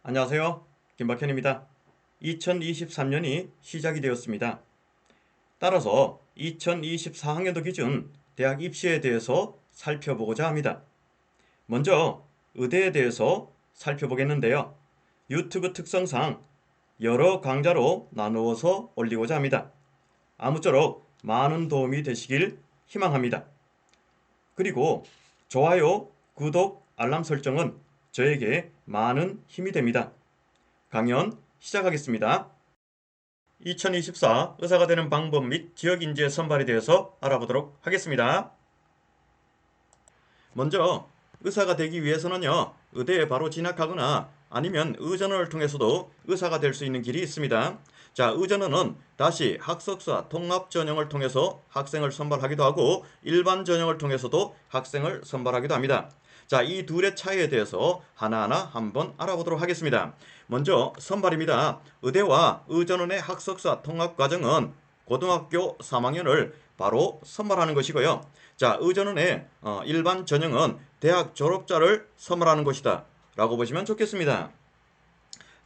안녕하세요. 김박현입니다. 2023년이 시작이 되었습니다. 따라서 2024학년도 기준 대학 입시에 대해서 살펴보고자 합니다. 먼저 의대에 대해서 살펴보겠는데요. 유튜브 특성상 여러 강좌로 나누어서 올리고자 합니다. 아무쪼록 많은 도움이 되시길 희망합니다. 그리고 좋아요, 구독, 알람 설정은 저에게 많은 힘이 됩니다. 강연 시작하겠습니다. 2024 의사가 되는 방법 및 지역인재 선발에 대해서 알아보도록 하겠습니다. 먼저 의사가 되기 위해서는요, 의대에 바로 진학하거나 아니면 의전원을 통해서도 의사가 될 수 있는 길이 있습니다. 자, 의전원은 다시 학석사 통합 전형을 통해서 학생을 선발하기도 하고 일반 전형을 통해서도 학생을 선발하기도 합니다. 자, 이 둘의 차이에 대해서 하나하나 한번 알아보도록 하겠습니다. 먼저 선발입니다. 의대와 의전원의 학석사 통합 과정은 고등학교 3학년을 바로 선발하는 것이고요. 자, 의전원의 일반 전형은 대학 졸업자를 선발하는 것이다 라고 보시면 좋겠습니다.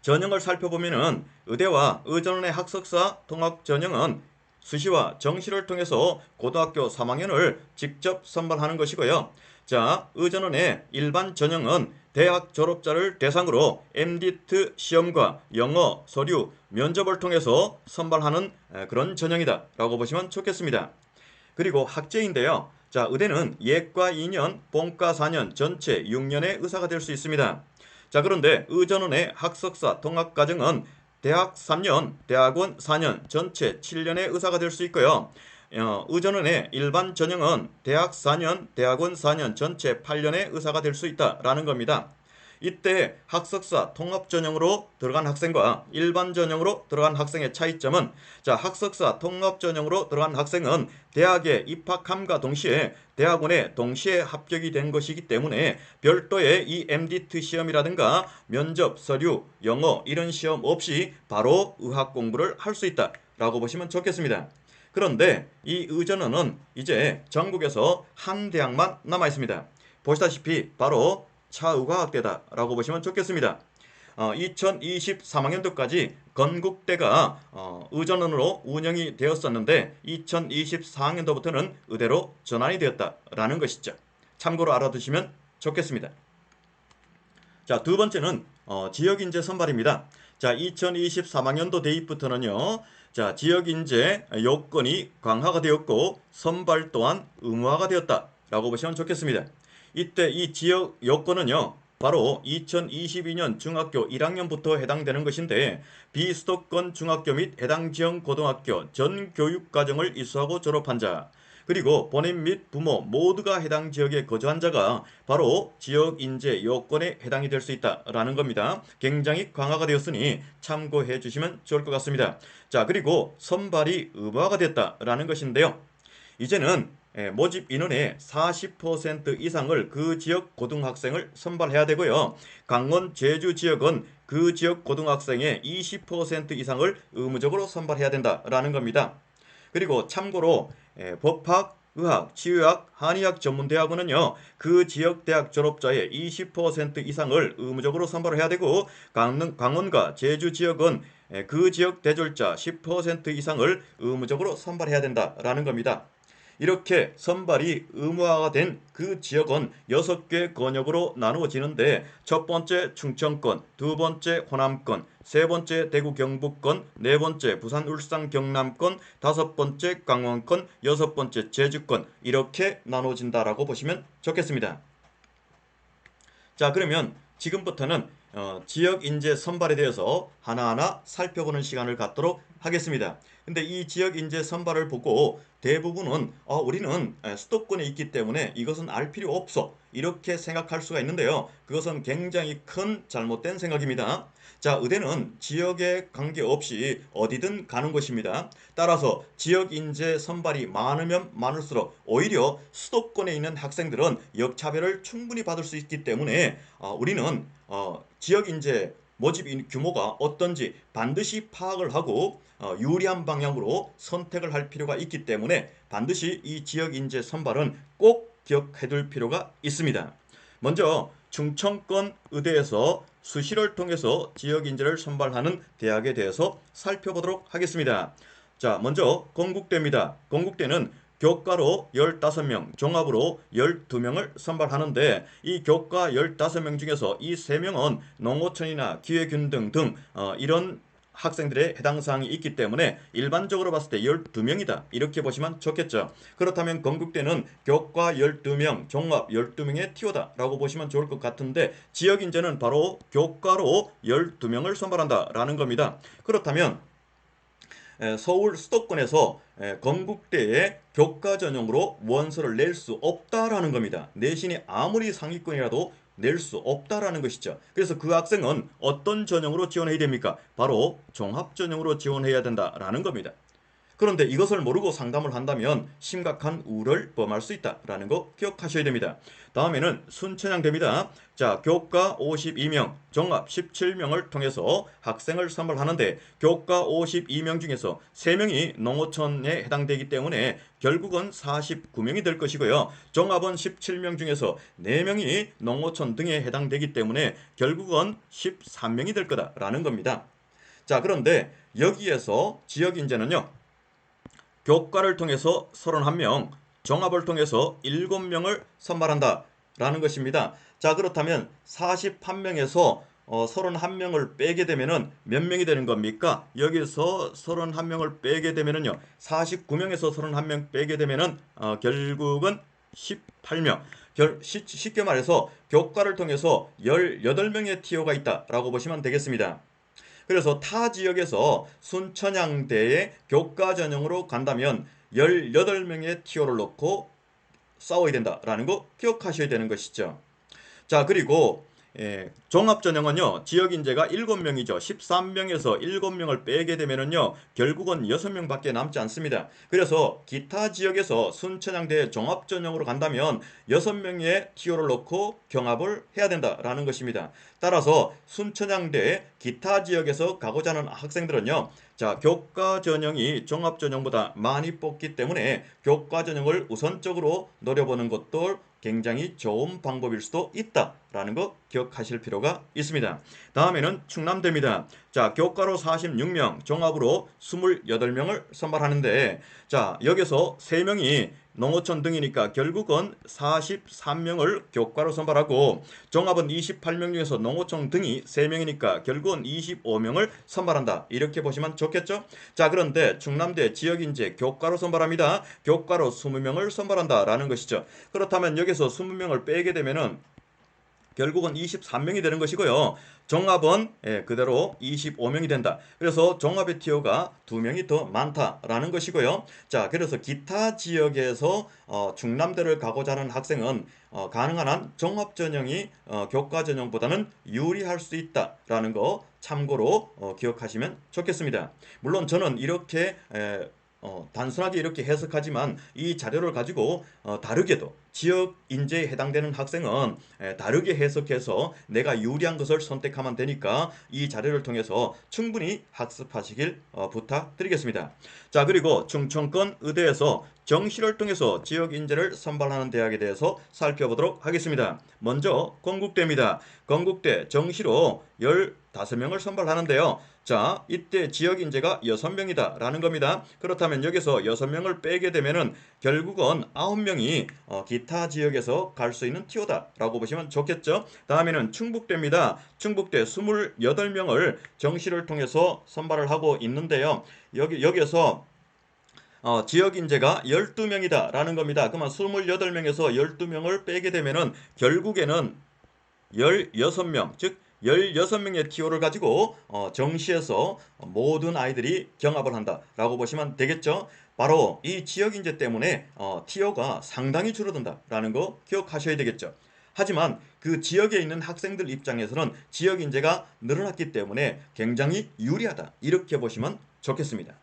전형을 살펴보면은 의대와 의전원의 학석사 통합 전형은 수시와 정시를 통해서 고등학교 3학년을 직접 선발하는 것이고요. 자, 의전원의 일반 전형은 대학 졸업자를 대상으로 MDT 시험과 영어, 서류, 면접을 통해서 선발하는 그런 전형이다 라고 보시면 좋겠습니다. 그리고 학제인데요. 자, 의대는 예과 2년, 본과 4년, 전체 6년의 의사가 될 수 있습니다. 자, 그런데 의전원의 학석사 통합과정은 대학 3년, 대학원 4년, 전체 7년의 의사가 될 수 있고요. 의전원의 일반 전형은 대학 4년, 대학원 4년, 전체 8년의 의사가 될 수 있다라는 겁니다. 이때 학석사 통합 전형으로 들어간 학생과 일반 전형으로 들어간 학생의 차이점은, 자, 학석사 통합 전형으로 들어간 학생은 대학에 입학함과 동시에 대학원에 동시에 합격이 된 것이기 때문에 별도의 이 MDT 시험이라든가 면접, 서류, 영어 이런 시험 없이 바로 의학 공부를 할 수 있다라고 보시면 좋겠습니다. 그런데 이 의전원은 이제 전국에서 한 대학만 남아 있습니다. 보시다시피 바로 차의과학대다라고 보시면 좋겠습니다. 2023학년도까지 건국대가 의전원으로 운영이 되었었는데 2024학년도부터는 의대로 전환이 되었다라는 것이죠. 참고로 알아두시면 좋겠습니다. 자, 두 번째는 지역인재 선발입니다. 자, 2023학년도 대입부터는요, 자, 지역인재 요건이 강화가 되었고 선발 또한 의무화가 되었다라고 보시면 좋겠습니다. 이때 이 지역 요건은요, 바로 2022년 중학교 1학년부터 해당되는 것인데 비수도권 중학교 및 해당 지역 고등학교 전 교육과정을 이수하고 졸업한 자, 그리고 본인 및 부모 모두가 해당 지역에 거주한 자가 바로 지역 인재 요건에 해당이 될 수 있다라는 겁니다. 굉장히 강화가 되었으니 참고해 주시면 좋을 것 같습니다. 자, 그리고 선발이 의무화가 됐다라는 것인데요. 이제는 모집 인원의 40% 이상을 그 지역 고등학생을 선발해야 되고요. 강원, 제주 지역은 그 지역 고등학생의 20% 이상을 의무적으로 선발해야 된다라는 겁니다. 그리고 참고로 법학, 의학, 치유학, 한의학 전문대학원은요, 그 지역 대학 졸업자의 20% 이상을 의무적으로 선발을 해야 되고, 강원과 제주 지역은 그 지역 대졸자 10% 이상을 의무적으로 선발해야 된다라는 겁니다. 이렇게 선발이 의무화가 된 그 지역은 6개 권역으로 나누어지는데, 첫 번째 충청권, 두 번째 호남권, 세 번째 대구 경북권, 네 번째 부산 울산 경남권, 다섯 번째 강원권, 여섯 번째 제주권, 이렇게 나눠진다라고 보시면 좋겠습니다. 자, 그러면 지금부터는 지역 인재 선발에 대해서 하나하나 살펴보는 시간을 갖도록 하겠습니다. 근데 이 지역 인재 선발을 보고 대부분은 우리는 수도권에 있기 때문에 이것은 알 필요 없어, 이렇게 생각할 수가 있는데요. 그것은 굉장히 큰 잘못된 생각입니다. 자, 의대는 지역에 관계없이 어디든 가는 것입니다. 따라서 지역 인재 선발이 많으면 많을수록 오히려 수도권에 있는 학생들은 역차별을 충분히 받을 수 있기 때문에 우리는 지역 인재 모집 규모가 어떤지 반드시 파악을 하고 유리한 방향으로 선택을 할 필요가 있기 때문에 반드시 이 지역 인재 선발은 꼭 기억해 둘 필요가 있습니다. 먼저 충청권 의대에서 수시를 통해서 지역 인재를 선발하는 대학에 대해서 살펴보도록 하겠습니다. 자, 먼저 건국대입니다. 건국대는 교과로 15명, 종합으로 12명을 선발하는데 이 교과 15명 중에서 이 3명은 농어촌이나 기회균등 등 이런 학생들의 해당 사항이 있기 때문에 일반적으로 봤을 때 12명이다. 이렇게 보시면 좋겠죠. 그렇다면 건국대는 교과 12명, 종합 12명의 티오다 라고 보시면 좋을 것 같은데 지역인재는 바로 교과로 12명을 선발한다라는 겁니다. 그렇다면 서울 수도권에서 건국대에 교과 전형으로 원서를 낼 수 없다라는 겁니다. 내신이 아무리 상위권이라도 낼 수 없다라는 것이죠. 그래서 그 학생은 어떤 전형으로 지원해야 됩니까? 바로 종합 전형으로 지원해야 된다라는 겁니다. 그런데 이것을 모르고 상담을 한다면 심각한 우를 범할 수 있다라는 거 기억하셔야 됩니다. 다음에는 순천향대입니다. 자, 교과 52명, 종합 17명을 통해서 학생을 선발하는데 교과 52명 중에서 3명이 농어촌에 해당되기 때문에 결국은 49명이 될 것이고요. 종합은 17명 중에서 4명이 농어촌 등에 해당되기 때문에 결국은 13명이 될 거다라는 겁니다. 자, 그런데 여기에서 지역인재는요. 교과를 통해서 31명, 종합을 통해서 7명을 선발한다 라는 것입니다. 자, 그렇다면 41명에서 31명을 빼게 되면은 몇 명이 되는 겁니까? 여기서 31명을 빼게 되면은요. 49명에서 31명 빼게 되면은 결국은 18명. 쉽게 말해서 교과를 통해서 18명의 TO가 있다라고 보시면 되겠습니다. 그래서 타 지역에서 순천향대의 교과 전형으로 간다면 18명의 TO를 넣고 싸워야 된다라는 거 기억하셔야 되는 것이죠. 자, 그리고 종합전형은요. 지역인재가 7명이죠. 13명에서 7명을 빼게 되면은요. 결국은 6명밖에 남지 않습니다. 그래서 기타 지역에서 순천향대 종합전형으로 간다면 6명의 TO를 넣고 경합을 해야 된다라는 것입니다. 따라서 순천향대 기타 지역에서 가고자 하는 학생들은요. 자, 교과 전형이 종합 전형보다 많이 뽑기 때문에 교과 전형을 우선적으로 노려보는 것도 굉장히 좋은 방법일 수도 있다라는 거 기억하실 필요가 있습니다. 다음에는 충남대입니다. 자, 교과로 46명, 종합으로 28명을 선발하는데 자, 여기서 3명이 농어촌 등이니까 결국은 43명을 교과로 선발하고 종합은 28명 중에서 농어촌 등이 3명이니까 결국은 25명을 선발한다. 이렇게 보시면 좋겠죠? 자, 그런데 충남대 지역인재 교과로 선발합니다. 교과로 20명을 선발한다라는 것이죠. 그렇다면 여기서 20명을 빼게 되면은 결국은 23명이 되는 것이고요. 종합은 그대로 25명이 된다. 그래서 종합의 TO가 2명이 더 많다라는 것이고요. 자, 그래서 기타 지역에서 충남대를 가고자 하는 학생은 가능한 한 종합 전형이 교과 전형보다는 유리할 수 있다라는 거 참고로 기억하시면 좋겠습니다. 물론 저는 이렇게 단순하게 이렇게 해석하지만 이 자료를 가지고 다르게도 지역 인재에 해당되는 학생은 다르게 해석해서 내가 유리한 것을 선택하면 되니까 이 자료를 통해서 충분히 학습하시길 부탁드리겠습니다. 자, 그리고 충청권 의대에서 정시를 통해서 지역 인재를 선발하는 대학에 대해서 살펴보도록 하겠습니다. 먼저 건국대입니다. 건국대 정시로 15명을 선발하는데요. 자, 이때 지역 인재가 6명이다 라는 겁니다. 그렇다면 여기서 6명을 빼게 되면은 결국은 9명이 기타 지역에서 갈 수 있는 TO다 라고 보시면 좋겠죠. 다음에는 충북대입니다. 충북대 28명을 정시를 통해서 선발을 하고 있는데요. 여기에서 지역 인재가 12명이다 라는 겁니다. 그러면 28명에서 12명을 빼게 되면은 결국에는 16명, 즉 16명의 TO를 가지고 정시에서 모든 아이들이 경합을 한다라고 보시면 되겠죠. 바로 이 지역인재 때문에 TO가 상당히 줄어든다라는 거 기억하셔야 되겠죠. 하지만 그 지역에 있는 학생들 입장에서는 지역인재가 늘어났기 때문에 굉장히 유리하다. 이렇게 보시면 좋겠습니다.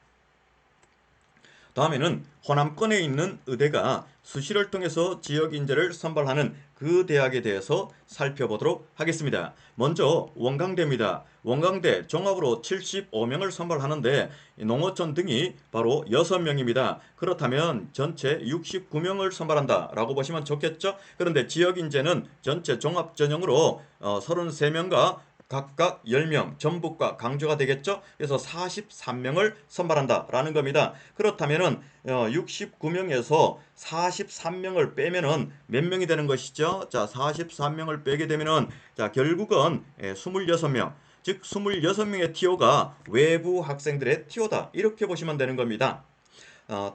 다음에는 호남권에 있는 의대가 수시를 통해서 지역 인재를 선발하는 그 대학에 대해서 살펴보도록 하겠습니다. 먼저 원광대입니다. 원광대 종합으로 75명을 선발하는데 농어촌 등이 바로 6명입니다. 그렇다면 전체 69명을 선발한다라고 보시면 좋겠죠? 그런데 지역 인재는 전체 종합 전형으로 33명과 각각 10명, 전북과 강주가 되겠죠. 그래서 43명을 선발한다라는 겁니다. 그렇다면은 69명에서 43명을 빼면은 몇 명이 되는 것이죠? 자, 43명을 빼게 되면은 자, 결국은 26명, 즉 26명의 티오가 외부 학생들의 티오다. 이렇게 보시면 되는 겁니다.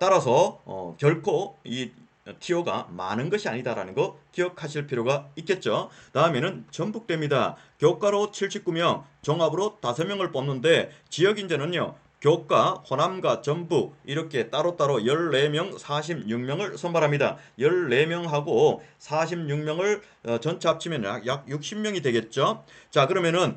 따라서 결코 이 티오가 많은 것이 아니다라는 거 기억하실 필요가 있겠죠. 다음에는 전북대입니다. 교과로 79명, 종합으로 5명을 뽑는데 지역 인재는요. 교과, 호남과 전북 이렇게 따로따로 14명, 46명을 선발합니다. 14명하고 46명을 전체 합치면 약 60명이 되겠죠. 자, 그러면은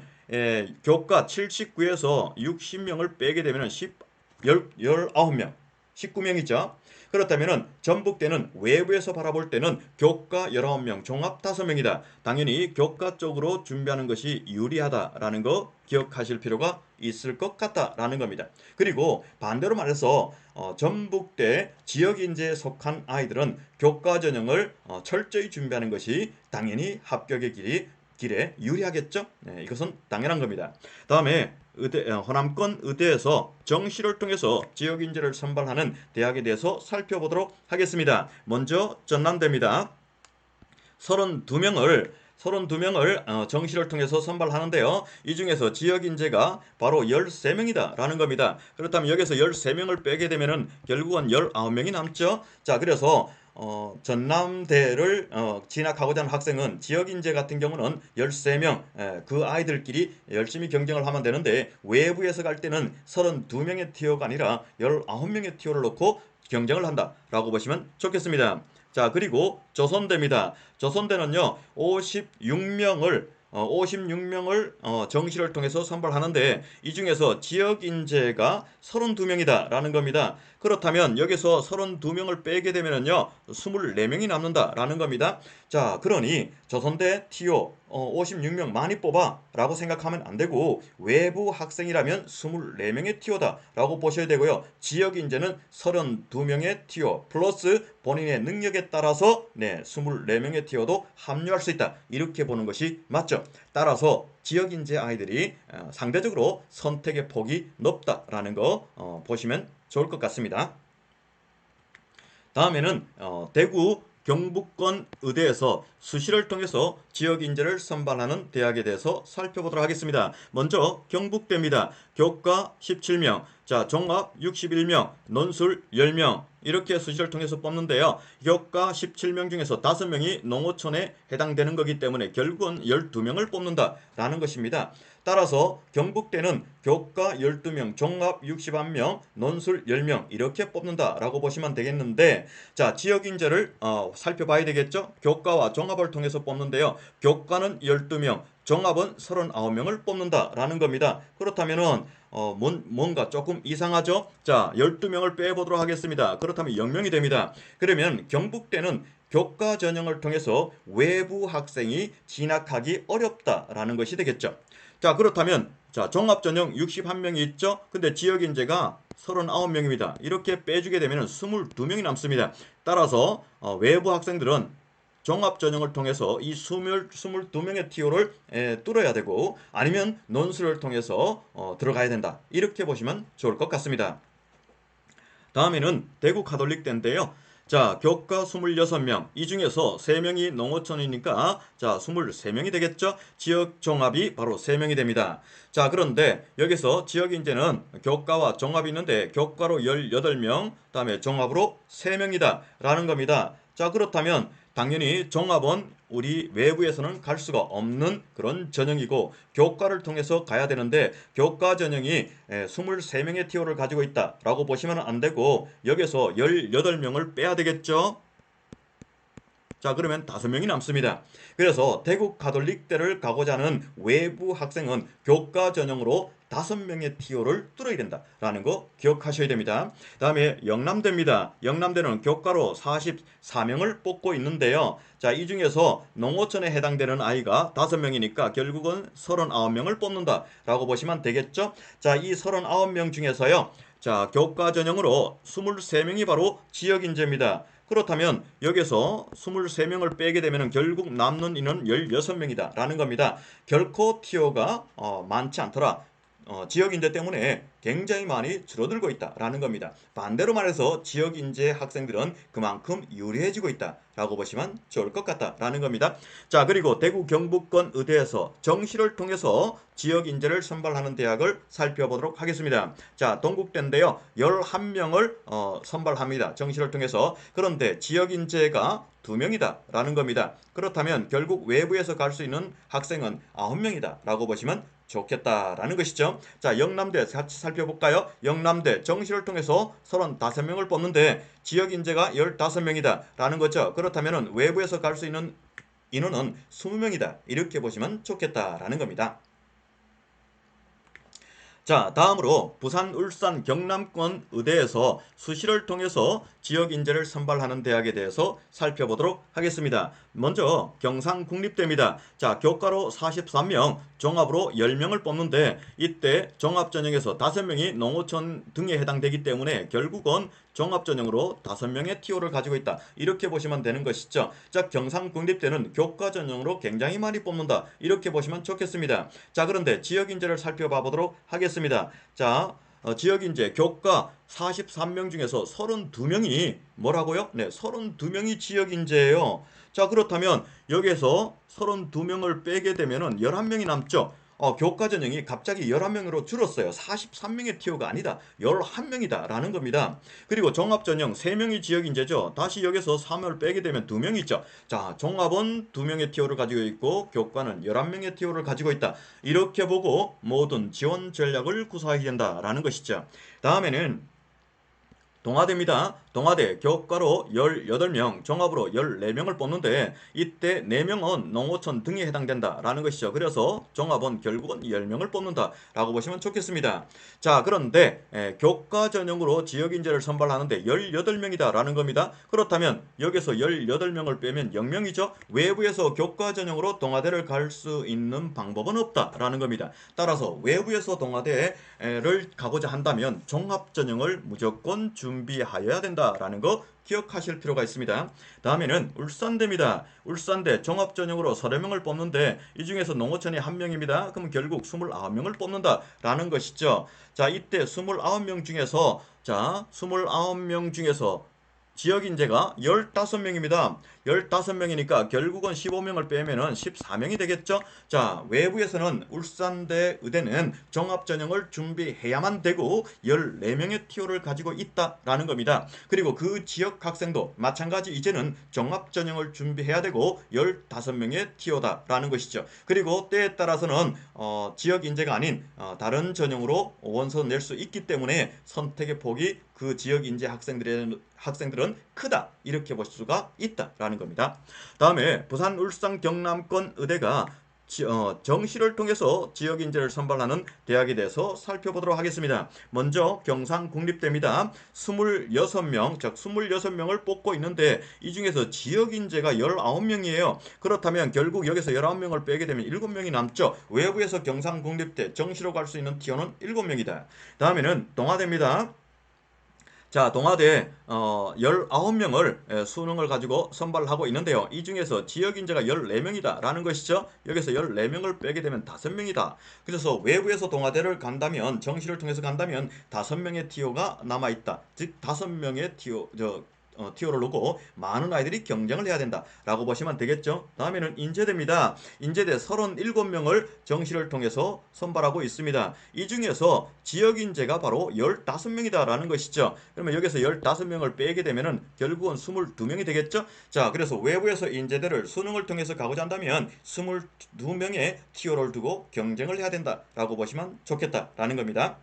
교과 79에서 60명을 빼게 되면 19명, 19명이죠. 그렇다면 전북대는 외부에서 바라볼 때는 교과 19명, 종합 5명이다. 당연히 교과 쪽으로 준비하는 것이 유리하다라는 거 기억하실 필요가 있을 것 같다라는 겁니다. 그리고 반대로 말해서 전북대 지역인재에 속한 아이들은 교과 전형을 철저히 준비하는 것이 당연히 합격의 길에 유리하겠죠. 네, 이것은 당연한 겁니다. 다음에 호남권 의대에서 정시를 통해서 지역 인재를 선발하는 대학에 대해서 살펴보도록 하겠습니다. 먼저 전남대입니다. 32명을 정시를 통해서 선발하는데요. 이 중에서 지역 인재가 바로 13명이다 라는 겁니다. 그렇다면 여기서 13명을 빼게 되면은 결국은 19명이 남죠. 자, 그래서 전남대를 진학하고자 하는 학생은 지역인재 같은 경우는 13명, 그 아이들끼리 열심히 경쟁을 하면 되는데 외부에서 갈 때는 32명의 티어가 아니라 19명의 티어를 놓고 경쟁을 한다라고 보시면 좋겠습니다. 자, 그리고 조선대입니다. 조선대는요 56명을 정시를 통해서 선발하는데 이 중에서 지역 인재가 32명이다 라는 겁니다. 그렇다면 여기서 32명을 빼게 되면요 24명이 남는다라는 겁니다. 자, 그러니 조선대 TO 56명 많이 뽑아 라고 생각하면 안 되고 외부 학생이라면 24명의 TO다 라고 보셔야 되고요. 지역 인재는 32명의 TO 플러스 본인의 능력에 따라서 24명의 TO도 합류할 수 있다. 이렇게 보는 것이 맞죠. 따라서 지역 인재 아이들이 상대적으로 선택의 폭이 높다라는 거 보시면 좋을 것 같습니다. 다음에는 대구 경북권 의대에서 수시를 통해서 지역 인재를 선발하는 대학에 대해서 살펴보도록 하겠습니다. 먼저 경북대입니다. 교과 17명, 자, 종합 61명, 논술 10명 이렇게 수시를 통해서 뽑는데요. 교과 17명 중에서 5명이 농어촌에 해당되는 거기 때문에 결국은 12명을 뽑는다라는 것입니다. 따라서 경북대는 교과 12명, 종합 61명, 논술 10명 이렇게 뽑는다라고 보시면 되겠는데 자, 지역 인재를 살펴봐야 되겠죠. 교과와 종합을 통해서 뽑는데요. 교과는 12명, 종합은 39명을 뽑는다라는 겁니다. 그렇다면은 뭔가 조금 이상하죠? 자, 12명을 빼보도록 하겠습니다. 그렇다면 0명이 됩니다. 그러면 경북대는 교과 전형을 통해서 외부 학생이 진학하기 어렵다라는 것이 되겠죠. 자, 그렇다면 자, 종합전형 61명이 있죠. 근데 지역 인재가 39명입니다. 이렇게 빼주게 되면 22명이 남습니다. 따라서 외부 학생들은 종합전형을 통해서 이 22명의 TO를 뚫어야 되고 아니면 논술을 통해서 들어가야 된다. 이렇게 보시면 좋을 것 같습니다. 다음에는 대구 가톨릭대인데요. 자, 교과 26명, 이 중에서 3명이 농어촌이니까 자, 23명이 되겠죠. 지역 종합이 바로 3명이 됩니다. 자, 그런데 여기서 지역 인재는 교과와 종합이 있는데 교과로 18명, 다음에 종합으로 3명이다 라는 겁니다. 자, 그렇다면 당연히 종합은 우리 외부에서는 갈 수가 없는 그런 전형이고 교과를 통해서 가야 되는데 교과 전형이 23명의 TO를 가지고 있다라고 보시면 안 되고 여기서 18명을 빼야 되겠죠. 자, 그러면 5명이 남습니다. 그래서 대구 가톨릭대를 가고자 하는 외부 학생은 교과 전형으로 5명의 TO를 뚫어야 된다라는 거 기억하셔야 됩니다. 다음에 영남대입니다. 영남대는 교과로 44명을 뽑고 있는데요. 자, 이 중에서 농어촌에 해당되는 아이가 5명이니까 결국은 39명을 뽑는다라고 보시면 되겠죠. 자, 이 39명 중에서요. 자, 교과 전형으로 23명이 바로 지역 인재입니다. 그렇다면 여기서 23명을 빼게 되면 결국 남는 인은 16명이다 라는 겁니다. 결코 티오가 많지 않더라. 지역인재 때문에 굉장히 많이 줄어들고 있다라는 겁니다. 반대로 말해서 지역인재 학생들은 그만큼 유리해지고 있다라고 보시면 좋을 것 같다라는 겁니다. 자, 그리고 대구 경북권 의대에서 정시를 통해서 지역인재를 선발하는 대학을 살펴보도록 하겠습니다. 자, 동국대인데요. 11명을 선발합니다. 정시를 통해서. 그런데 지역인재가 2명이다 라는 겁니다. 그렇다면 결국 외부에서 갈 수 있는 학생은 9명이다 라고 보시면 좋겠다라는 것이죠. 자, 영남대 같이 살펴볼까요? 영남대 정시를 통해서 35명을 뽑는데 지역 인재가 15명이다 라는 거죠. 그렇다면 외부에서 갈 수 있는 인원은 20명이다. 이렇게 보시면 좋겠다라는 겁니다. 자, 다음으로 부산, 울산, 경남권 의대에서 수시를 통해서 지역 인재를 선발하는 대학에 대해서 살펴보도록 하겠습니다. 먼저 경상국립대입니다. 자, 교과로 43명, 종합으로 10명을 뽑는데 이때 종합전형에서 5명이 농어촌 등에 해당되기 때문에 결국은 종합전형으로 5명의 TO를 가지고 있다. 이렇게 보시면 되는 것이죠. 자, 경상국립대는 교과전형으로 굉장히 많이 뽑는다. 이렇게 보시면 좋겠습니다. 자, 그런데 지역인재를 살펴봐 보도록 하겠습니다. 자, 지역인재 교과 43명 중에서 32명이 뭐라고요? 네, 32명이 지역인재예요. 자, 그렇다면 여기에서 32명을 빼게 되면은 11명이 남죠. 교과 전형이 갑자기 11명으로 줄었어요. 43명의 TO가 아니다. 11명이다 라는 겁니다. 그리고 종합 전형 3명이 지역인재죠. 다시 여기서 3을 빼게 되면 2명이 있죠. 자, 종합은 2명의 TO를 가지고 있고 교과는 11명의 TO를 가지고 있다. 이렇게 보고 모든 지원 전략을 구사해야 된다라는 것이죠. 다음에는 동아대입니다. 동아대 교과로 18명, 종합으로 14명을 뽑는데 이때 4명은 농어촌 등에 해당된다라는 것이죠. 그래서 종합은 결국은 10명을 뽑는다라고 보시면 좋겠습니다. 자, 그런데 교과 전형으로 지역인재를 선발하는데 18명이다라는 겁니다. 그렇다면 여기서 18명을 빼면 0명이죠. 외부에서 교과 전형으로 동아대를 갈 수 있는 방법은 없다라는 겁니다. 따라서 외부에서 동아대를 가고자 한다면 종합 전형을 무조건 준비하여야 된다라는 거 기억하실 필요가 있습니다. 다음에는 울산대입니다. 울산대 종합전형으로 30명을 뽑는데 이 중에서 농어촌이 1명입니다. 그럼 결국 29명을 뽑는다라는 것이죠. 자, 이때 29명 중에서 29명 중에서 지역인재가 15명입니다. 15명이니까 결국은 15명을 빼면은 14명이 되겠죠. 자, 외부에서는 울산대 의대는 종합전형을 준비해야만 되고 14명의 TO를 가지고 있다라는 겁니다. 그리고 그 지역 학생도 마찬가지 이제는 종합전형을 준비해야 되고 15명의 TO다라는 것이죠. 그리고 때에 따라서는 지역인재가 아닌 다른 전형으로 원서 낼 수 있기 때문에 선택의 폭이 그 지역인재 학생들은 크다 이렇게 볼 수가 있다라는 겁니다. 다음에 부산, 울산, 경남권 의대가 정시를 통해서 지역인재를 선발하는 대학에 대해서 살펴보도록 하겠습니다. 먼저 경상국립대입니다. 26명, 즉 26명을 뽑고 있는데 이 중에서 지역인재가 19명이에요. 그렇다면 결국 여기서 19명을 빼게 되면 7명이 남죠. 외부에서 경상국립대 정시로 갈 수 있는 TO는 7명이다. 다음에는 동아대입니다. 자, 동아대 19명을 수능을 가지고 선발하고 있는데요. 이 중에서 지역인재가 14명이다 라는 것이죠. 여기서 14명을 빼게 되면 5명이다. 그래서 외부에서 동아대를 간다면 정시를 통해서 간다면 5명의 TO가 남아있다. 즉 5명의 TO를 놓고 많은 아이들이 경쟁을 해야 된다라고 보시면 되겠죠. 다음에는 인제대입니다. 인제대 37명을 정시를 통해서 선발하고 있습니다. 이 중에서 지역인재가 바로 15명이다라는 것이죠. 그러면 여기서 15명을 빼게 되면은 결국은 22명이 되겠죠. 자, 그래서 외부에서 인제대를 수능을 통해서 가고자 한다면 22명의 TO를 두고 경쟁을 해야 된다라고 보시면 좋겠다라는 겁니다.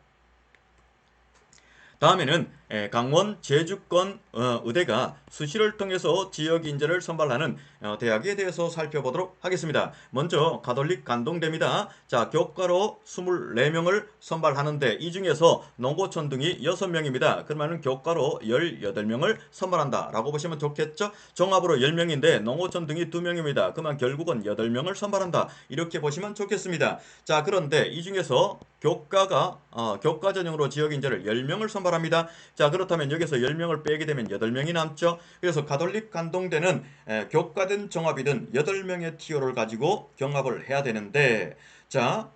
다음에는 강원 제주권 의대가 수시를 통해서 지역 인재를 선발하는 대학에 대해서 살펴보도록 하겠습니다. 먼저 가톨릭 간동대입니다. 자, 교과로 24명을 선발하는데 이 중에서 농고촌 등이 6명입니다. 그러면 교과로 18명을 선발한다 라고 보시면 좋겠죠. 종합으로 10명인데 농고촌 등이 2명입니다. 그러면 결국은 8명을 선발한다 이렇게 보시면 좋겠습니다. 자, 그런데 이 중에서 교과 전형으로 지역 인재를 10명을 선발합니다. 자, 그렇다면 여기서 10명을 빼게 되면 8명이 남죠. 그래서 가톨릭 간동대는 교과든 종합이든 8명의 TO를 가지고 경합을 해야 되는데, 자,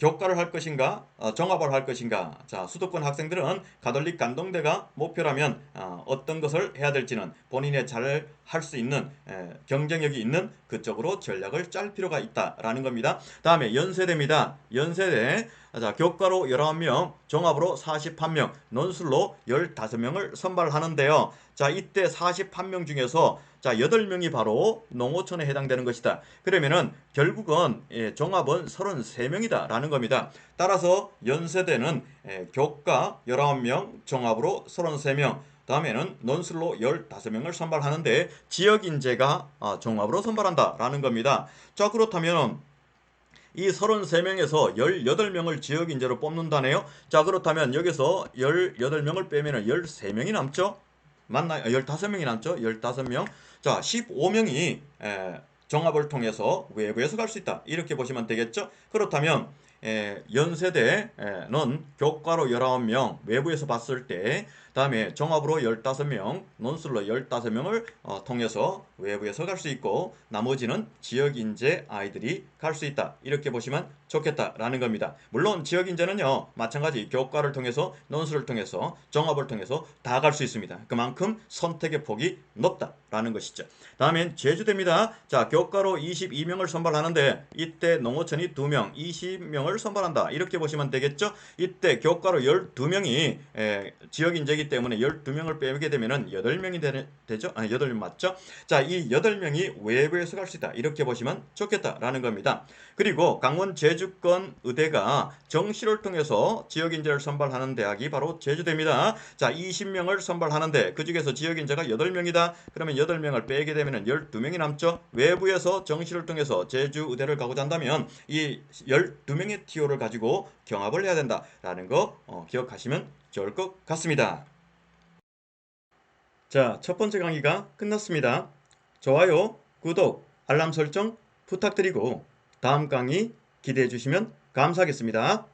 교과를 할 것인가, 종합을 할 것인가. 자, 수도권 학생들은 가톨릭 간동대가 목표라면 어떤 것을 해야 될지는 본인의 잘 할 수 있는 경쟁력이 있는 그쪽으로 전략을 짤 필요가 있다라는 겁니다. 다음에 연세대입니다. 연세대. 자, 교과로 19명, 종합으로 41명, 논술로 15명을 선발하는데요. 자, 이때 41명 중에서 자, 8명이 바로 농어촌에 해당되는 것이다. 그러면은 결국은 종합은 33명이다 라는 겁니다. 따라서 연세대는 교과 19명, 종합으로 33명, 다음에는 논술로 15명을 선발하는데 지역 인재가 종합으로 선발한다 라는 겁니다. 자, 그렇다면 이 33명에서 18명을 지역 인재로 뽑는다네요. 자, 그렇다면 여기서 18명을 빼면 13명이 남죠? 맞나요? 15명이 남죠? 15명. 자, 15명이 종합을 통해서 외부에서 갈 수 있다. 이렇게 보시면 되겠죠? 그렇다면 연세대는 교과로 19명, 외부에서 봤을 때, 다음에 종합으로 15명, 논술로 15명을 통해서 외부에서 갈 수 있고, 나머지는 지역 인재 아이들이 갈 수 있다. 이렇게 보시면 좋겠다라는 겁니다. 물론 지역 인재는요, 마찬가지 교과를 통해서, 논술을 통해서, 종합을 통해서 다 갈 수 있습니다. 그만큼 선택의 폭이 높다라는 것이죠. 다음엔 제주대입니다. 자, 교과로 22명을 선발하는데 이때 농어촌이 2명, 20명을 선발한다. 이렇게 보시면 되겠죠? 이때 교과로 12명이 지역 인재이기 때문에 12명을 빼게 되면은 8명이 되죠? 8명 맞죠? 자, 이 8명이 외부에서 갈 수 있다. 이렇게 보시면 좋겠다라는 겁니다. 그리고 강원 제주권 의대가 정시를 통해서 지역 인재를 선발하는 대학이 바로 제주대입니다. 자, 20명을 선발하는데 그 중에서 지역 인재가 8명이다. 그러면 8명을 빼게 되면 12명이 남죠. 외부에서 정시를 통해서 제주 의대를 가고자 한다면 이 12명의 TO를 가지고 경합을 해야 된다라는 거 기억하시면 좋을 것 같습니다. 자, 첫 번째 강의가 끝났습니다. 좋아요, 구독, 알람 설정 부탁드리고 다음 강의 기대해 주시면 감사하겠습니다.